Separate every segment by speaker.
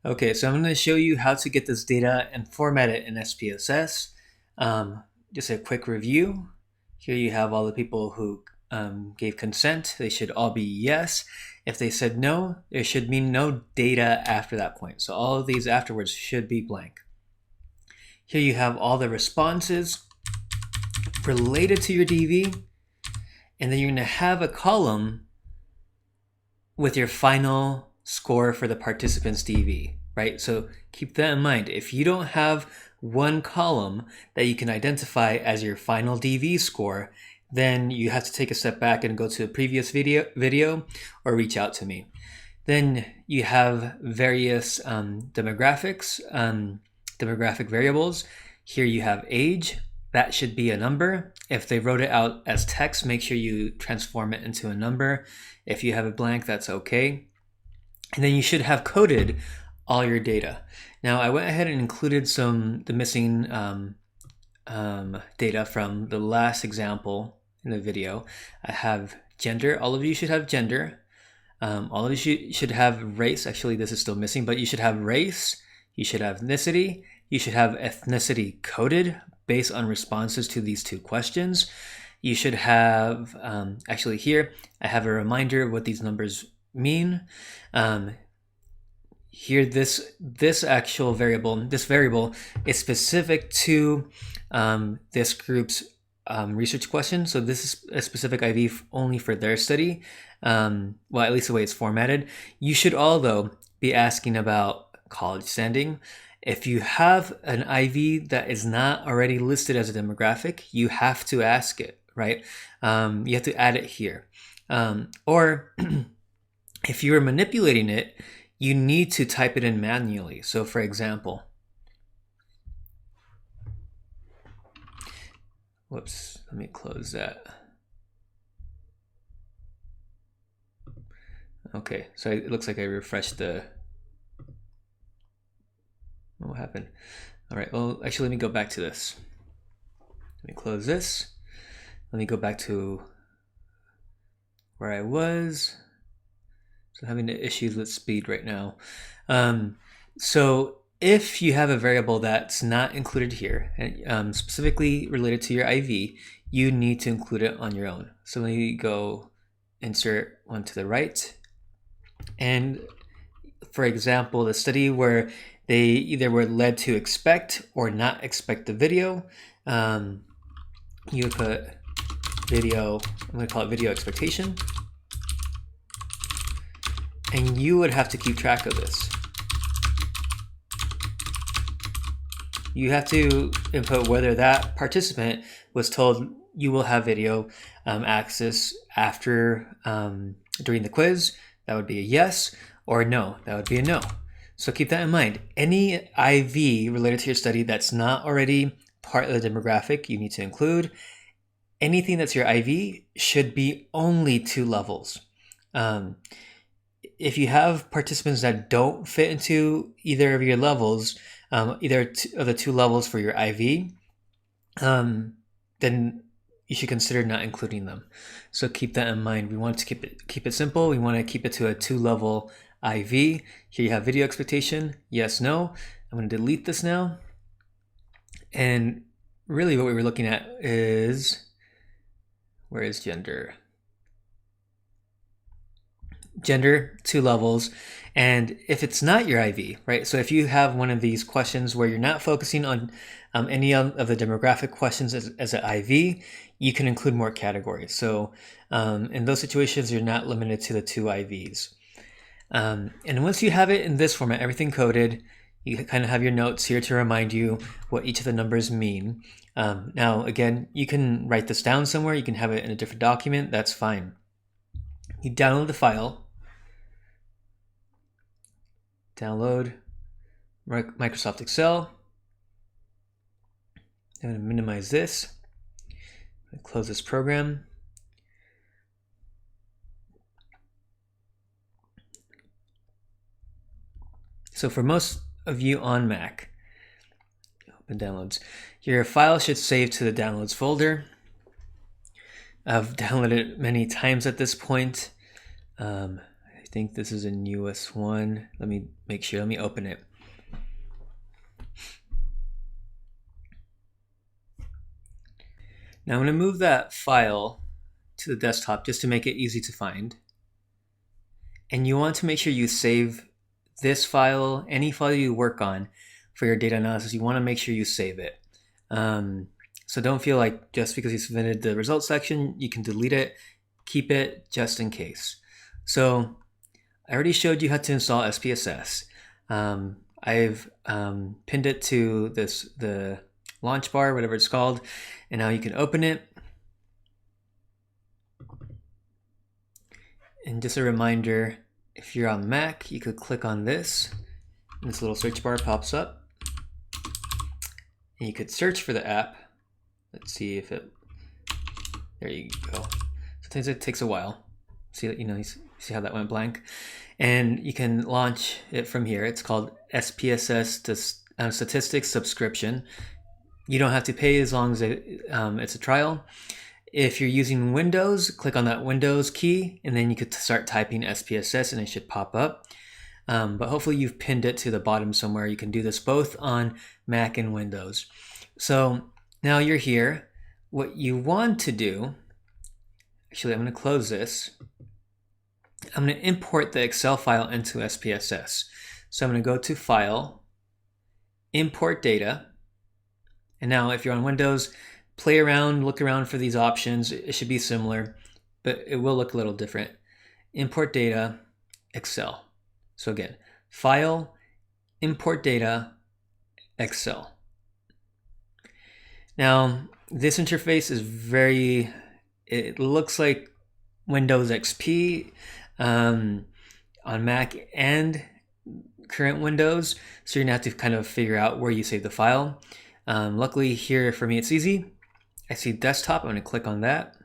Speaker 1: Okay, so I'm going to show you how to get this data and format it in SPSS. Just a quick review. Here you have all the people who gave consent. They should all be yes. If they said no, there should be no data after that point. So all of these afterwards should be blank. Here you have all the responses related to your DV, and then you're going to have a column with your final score for the participant's DV, right? So keep that in mind. If you don't have one column that you can identify as your final DV score, then you have to take a step back and go to a previous video or reach out to me. Then you have various demographics, demographic variables. Here you have age. That should be a number. If they wrote it out as text, make sure you transform it into a number. If you have a blank, that's okay. And then you should have coded all your data. Now, I went ahead and included the missing data from the last example in the video. I have gender. All of you should have gender. All of you should have race. Actually, this is still missing, but you should have race. You should have ethnicity. You should have ethnicity coded based on responses to these two questions. You should have, actually here, I have a reminder of what these numbers mean. Here, this actual variable, this variable is specific to this group's research question. So this is a specific IV only for their study. Well, at least the way it's formatted. You should all, though, be asking about college standing. If you have an IV that is not already listed as a demographic, you have to ask it, right? You have to add it here. Or if you're manipulating it, you need to type it in manually. So for example, whoops, let me close that. Okay, so it looks like I refreshed the, what happened? All right, well, actually, let me go back to this. Let me close this. Let me go back to where I was. So having issues with speed right now. So if you have a variable that's not included here, and specifically related to your IV, you need to include it on your own. So let me go insert one to the right. And for example, the study where they either were led to expect or not expect the video, you would put video, I'm going to call it video expectation. And you would have to keep track of this. You have to input whether that participant was told you will have video access after during the quiz. That would be a yes, or no, that would be a no. So keep that in mind. Any IV related to your study that's not already part of the demographic, you need to include. Anything that's your IV should be only 2 levels. If you have participants that don't fit into either of your levels, either of the 2 levels for your IV, then you should consider not including them. So keep that in mind. We want to keep it simple. We want to keep it to a 2-level IV. Here you have video expectation, yes, no. I'm going to delete this now. And really what we were looking at is, where is gender? Gender, 2 levels. And if it's not your IV, right? So if you have one of these questions where you're not focusing on any of the demographic questions as an IV, you can include more categories. So in those situations, you're not limited to the 2 IVs. And once you have it in this format, everything coded, you kind of have your notes here to remind you what each of the numbers mean. Now, again, you can write this down somewhere. You can have it in a different document. That's fine. You download the file. Download Microsoft Excel. I'm going to minimize this. I'm going to close this program. So for most of you on Mac, open downloads, your file should save to the downloads folder. I've downloaded it many times at this point. I think this is a newest one. Let me make sure. Let me open it. Now I'm going to move that file to the desktop just to make it easy to find. And you want to make sure you save this file, any file you work on for your data analysis, you want to make sure you save it. So don't feel like just because you submitted the results section, you can delete it. Keep it just in case. So I already showed you how to install SPSS. I've pinned it to the launch bar, whatever it's called, and now you can open it. And just a reminder, if you're on Mac, you could click on this, and this little search bar pops up, and you could search for the app. Let's see if it, there you go. Sometimes it takes a while. See, you see how that went blank? And you can launch it from here. It's called SPSS Statistics Subscription. You don't have to pay as long as it's a trial. If you're using Windows, click on that Windows key, and then you could start typing SPSS and it should pop up. But hopefully you've pinned it to the bottom somewhere. You can do this both on Mac and Windows. So now you're here. What you want to do, actually I'm going to close this. I'm going to import the Excel file into SPSS. So I'm going to go to File, Import Data. And now if you're on Windows, play around, look around for these options. It should be similar, but it will look a little different. Import Data, Excel. So again, File, Import Data, Excel. Now, this interface is it looks like Windows XP on Mac and current Windows. So you're gonna have to kind of figure out where you save the file. Luckily here for me, it's easy. I see desktop, I'm gonna click on that.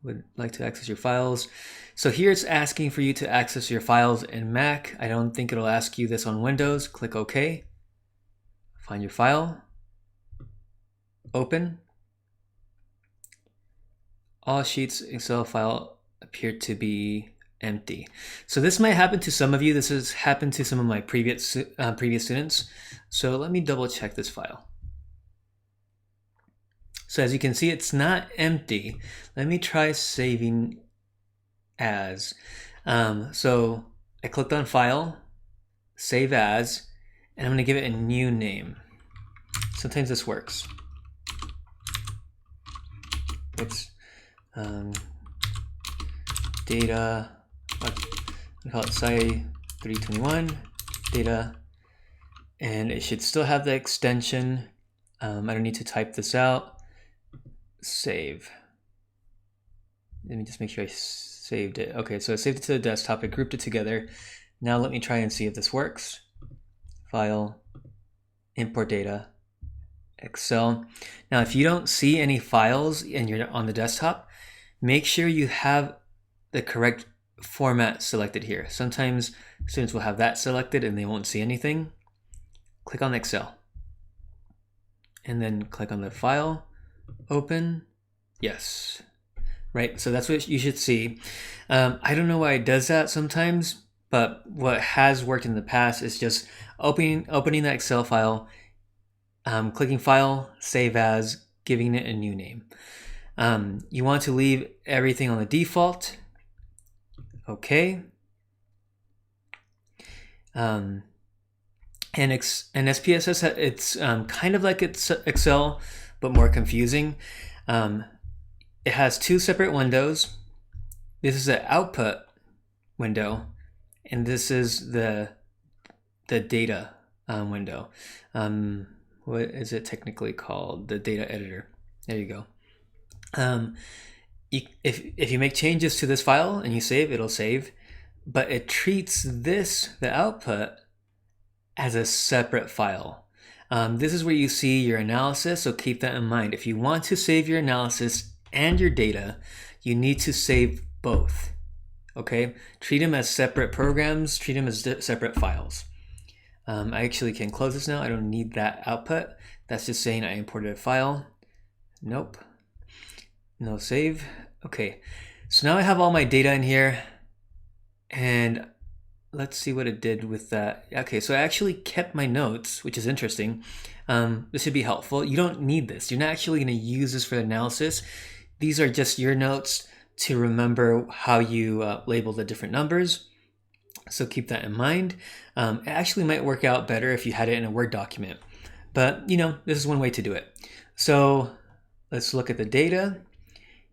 Speaker 1: Would like to access your files. So here it's asking for you to access your files in Mac. I don't think it'll ask you this on Windows. Click OK. Find your file. Open. All sheets Excel file appear to be empty. So this might happen to some of you. This has happened to some of my previous students. So let me double check this file. So as you can see, it's not empty. Let me try saving as. So I clicked on File, Save As, and I'm going to give it a new name. Sometimes this works. Oops. Data, we call it Psy 321 data, and it should still have the extension. I don't need to type this out. Save. Let me just make sure I saved it. Okay, so I saved it to the desktop. I grouped it together. Now let me try and see if this works. File, import data, Excel. Now, if you don't see any files and you're on the desktop, make sure you have the correct format selected here. Sometimes students will have that selected and they won't see anything. Click on Excel. And then click on the file, open, yes. Right, so that's what you should see. I don't know why it does that sometimes, but what has worked in the past is just opening that Excel file, clicking File, Save As, giving it a new name. You want to leave everything on the default. Okay. And SPSS, it's kind of like it's Excel, but more confusing. It has two separate windows. This is the output window, and this is the data window. What is it technically called? The data editor. There you go. If you make changes to this file and you save, it'll save, but it treats this, the output, as a separate file. This is where you see your analysis, so keep that in mind. If you want to save your analysis and your data, you need to save both. Okay? Treat them as separate programs, treat them as separate files. I actually can close this now. I don't need that output. That's just saying I imported a file. Nope. No save. Okay. So now I have all my data in here. And let's see what it did with that. Okay, so I actually kept my notes, which is interesting. This should be helpful. You don't need this. You're not actually going to use this for the analysis. These are just your notes to remember how you label the different numbers. So keep that in mind. It actually might work out better if you had it in a Word document. But, this is one way to do it. So let's look at the data.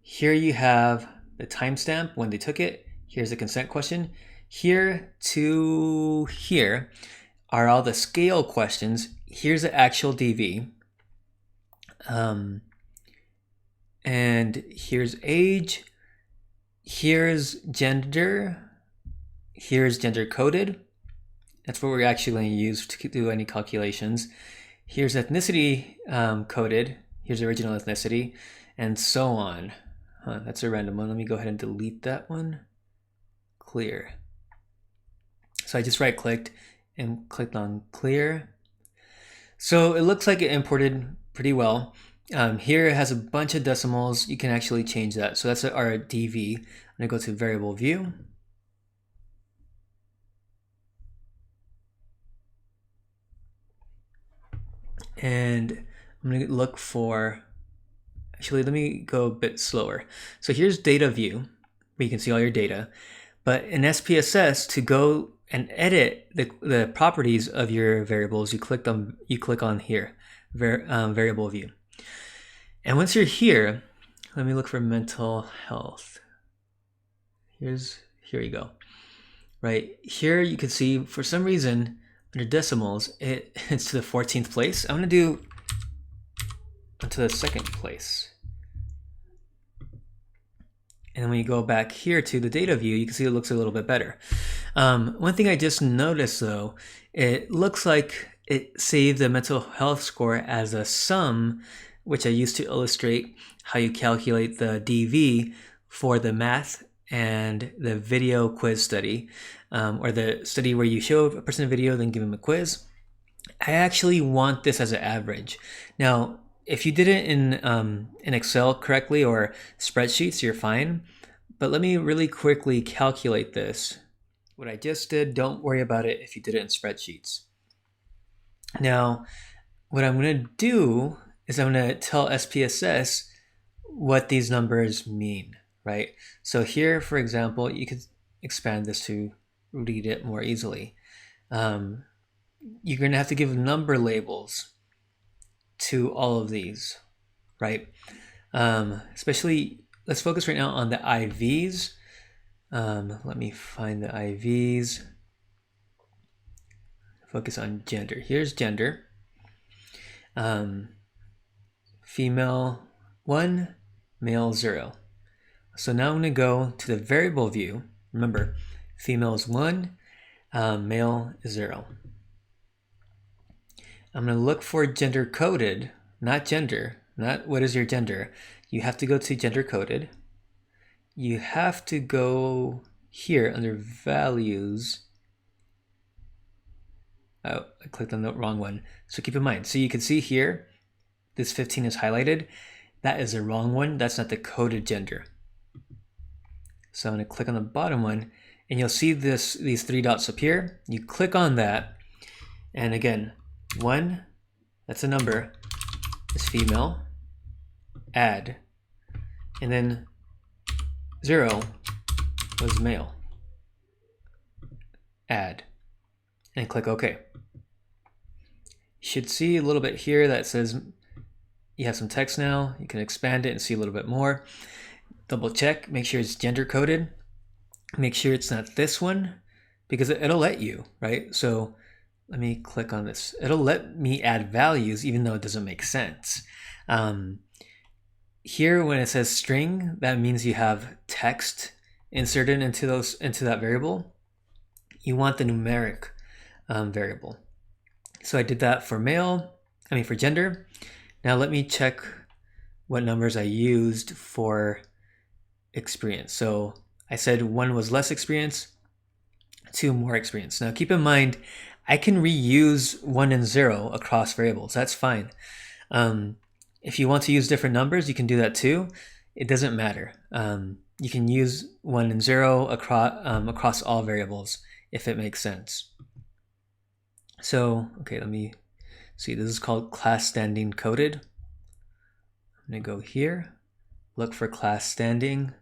Speaker 1: Here you have the timestamp when they took it. Here's the consent question. Here to here are all the scale questions. Here's the actual DV. And here's age. Here's gender. Here's gender coded. That's what we're actually going to use to do any calculations. Here's ethnicity coded. Here's original ethnicity, and so on. That's a random one. Let me go ahead and delete that one. Clear. So I just right-clicked and clicked on clear. So it looks like it imported pretty well. Here it has a bunch of decimals. You can actually change that. So that's our DV. I'm going to go to variable view. And I'm going to look for, actually, let me go a bit slower. So here's data view, where you can see all your data. But in SPSS, to go and edit the properties of your variables, you click on here, variable view. And once you're here, let me look for mental health. Here you go. Right here, you can see for some reason under decimals, it's to the 14th place. I'm gonna do to the 2nd place. And then when you go back here to the data view, you can see it looks a little bit better. One thing I just noticed though, it looks like it saved the mental health score as a sum, which I used to illustrate how you calculate the DV for the math and the video quiz study, or the study where you show a person a video, then give them a quiz. I actually want this as an average. Now, if you did it in Excel correctly or spreadsheets, you're fine. But let me really quickly calculate this. What I just did, don't worry about it if you did it in spreadsheets. Now, what I'm going to do is I'm going to tell SPSS what these numbers mean, right? So here, for example, you could expand this to read it more easily. You're going to have to give number labels to all of these, right? Especially, let's focus right now on the IVs. Let me find the IVs. Focus on gender. Here's gender. Female 1, male 0. So now I'm going to go to the variable view. Remember, female is 1, male is 0. I'm going to look for gender coded, not gender, not what is your gender. You have to go to gender coded. You have to go here under values. Oh, I clicked on the wrong one. So keep in mind, so you can see here, this 15 is highlighted. That is the wrong one. That's not the coded gender. So I'm going to click on the bottom one, and you'll see these 3 dots appear. You click on that, and again, 1, that's a number, is female, add, and then 0 was male, add, and click OK. You should see a little bit here that says you have some text now. You can expand it and see a little bit more. Double check, make sure it's gender coded. Make sure it's not this one, because it'll let you, right? So let me click on this. It'll let me add values even though it doesn't make sense. Here when it says string, that means you have text inserted into that variable. You want the numeric variable. So I did that for for gender. Now let me check what numbers I used for experience. So I said 1 was less experience, 2 more experience. Now keep in mind, I can reuse 1 and 0 across variables. That's fine. If you want to use different numbers, you can do that too. It doesn't matter. you can use 1 and 0 across all variables if it makes sense. So, okay, let me see. This is called class standing coded. I'm going to go here, look for class standing.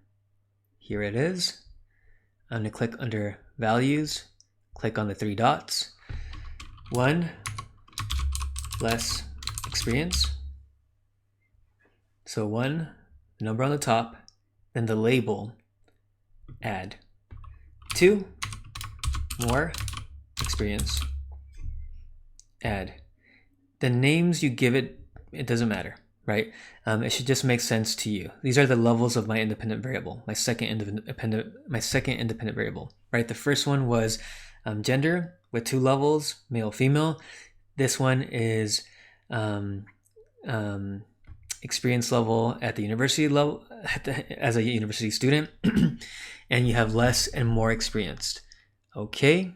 Speaker 1: Here it is. I'm going to click under values, click on the 3 dots. 1 less experience. So 1, the number on the top, then the label, add. 2, more experience, add. The names you give it, it doesn't matter, right? It should just make sense to you. These are the levels of my independent variable, my second independent variable, right? The first one was gender with 2 levels, male, female. This one is experience level at the university level, as a university student, and you have less and more experienced. Okay.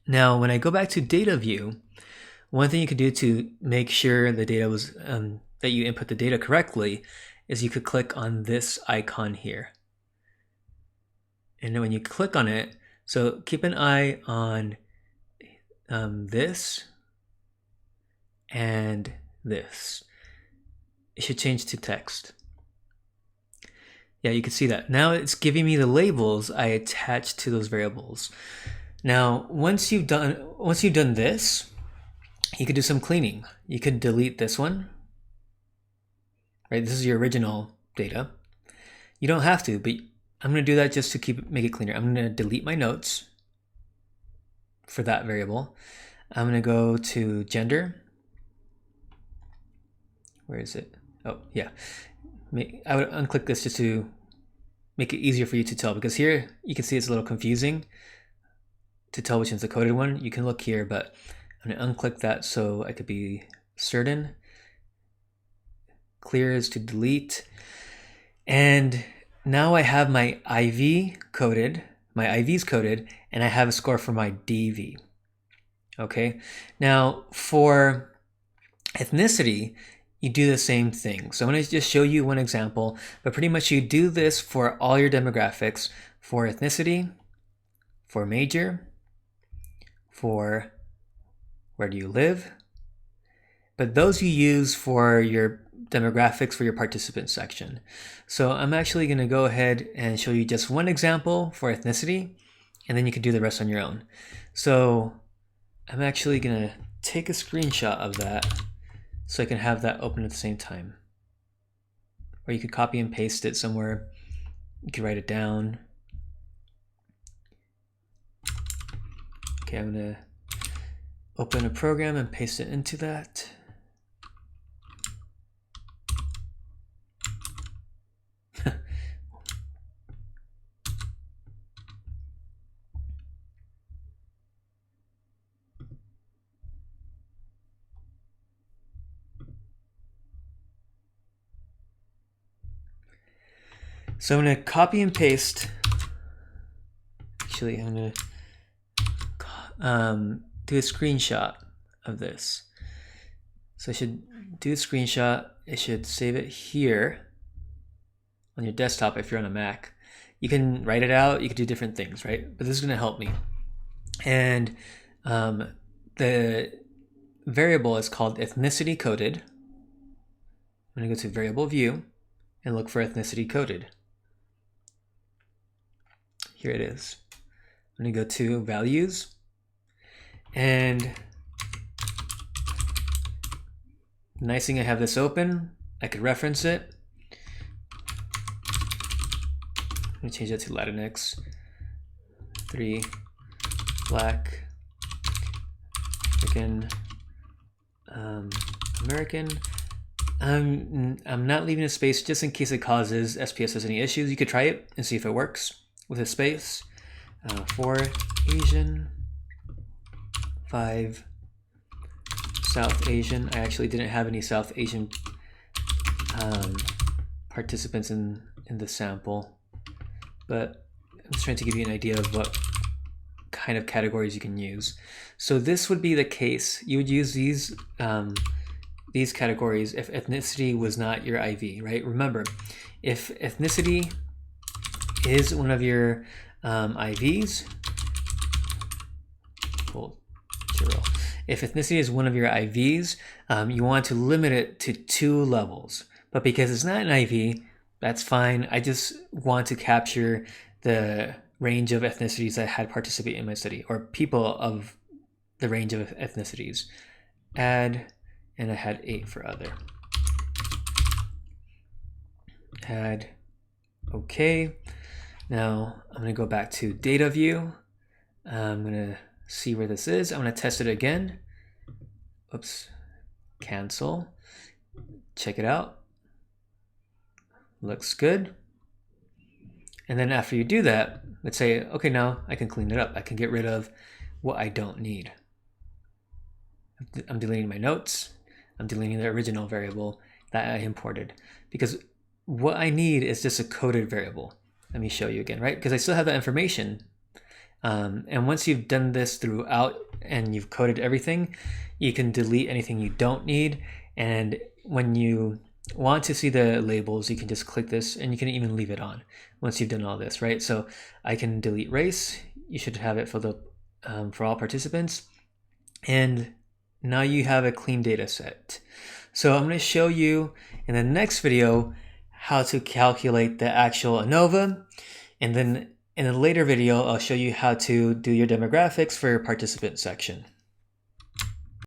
Speaker 1: Now, when I go back to data view, one thing you could do to make sure the data was that you input the data correctly is you could click on this icon here. And then when you click on it, so keep an eye on this and this. It should change to text. Yeah, you can see that. Now it's giving me the labels I attached to those variables. Now, once you've done this, you could do some cleaning. You could delete this one. Right, this is your original data. You don't have to, but I'm going to do that just to make it cleaner. I'm going to delete my notes for that variable. I'm going to go to gender. Where is it? Oh, yeah. I would unclick this just to make it easier for you to tell, because here you can see it's a little confusing to tell which one's the coded one. You can look here, but I'm going to unclick that so I could be certain. Clear is to delete. And now I have my IVs coded, and I have a score for my DV. Okay. Now for ethnicity, you do the same thing. So I'm going to just show you one example, but pretty much you do this for all your demographics, for ethnicity, for major, for where do you live, but those you use for your demographics for your participant section. So I'm actually going to go ahead and show you just one example for ethnicity, and then you can do the rest on your own. So I'm actually going to take a screenshot of that so I can have that open at the same time. Or you could copy and paste it somewhere. You can write it down. Okay, I'm going to open a program and paste it into that. So I'm going to copy and paste. Actually, I'm going to do a screenshot of this. So I should do a screenshot. It should save it here on your desktop if you're on a Mac. You can write it out. You can do different things, right? But this is going to help me. And the variable is called ethnicity coded. I'm going to go to variable view and look for ethnicity coded. Here it is. I'm going to go to values, and nice thing I have this open. I could reference it. I'm going to change that to Latinx. 3 Black African American. I'm not leaving a space just in case it causes SPSS any issues. You could try it and see if it works with a space. 4 Asian, 5 South Asian. I actually didn't have any South Asian participants in the sample, but I'm just trying to give you an idea of what kind of categories you can use. So this would be the case. You would use these categories if ethnicity was not your IV, right? Remember, if ethnicity is one of your IVs, well, 0. If ethnicity is one of your IVs, you want to limit it to 2 levels. But because it's not an IV, that's fine. I just want to capture the range of ethnicities that had participated in my study, or people of the range of ethnicities. Add, and I had 8 for other. Add, okay. Now I'm going to go back to data view. I'm going to see where this is. I'm going to test it again. Oops, cancel. Check it out. Looks good. And then after you do that, let's say, okay, now I can clean it up. I can get rid of what I don't need. I'm deleting my notes. I'm deleting the original variable that I imported, because what I need is just a coded variable. Let me show you again, right? Because I still have that information. And once you've done this throughout and you've coded everything, you can delete anything you don't need. And when you want to see the labels, you can just click this, and you can even leave it on once you've done all this, right? So I can delete race. You should have it for all participants. And now you have a clean data set. So I'm going to show you in the next video how to calculate the actual ANOVA. And then in a later video, I'll show you how to do your demographics for your participant section.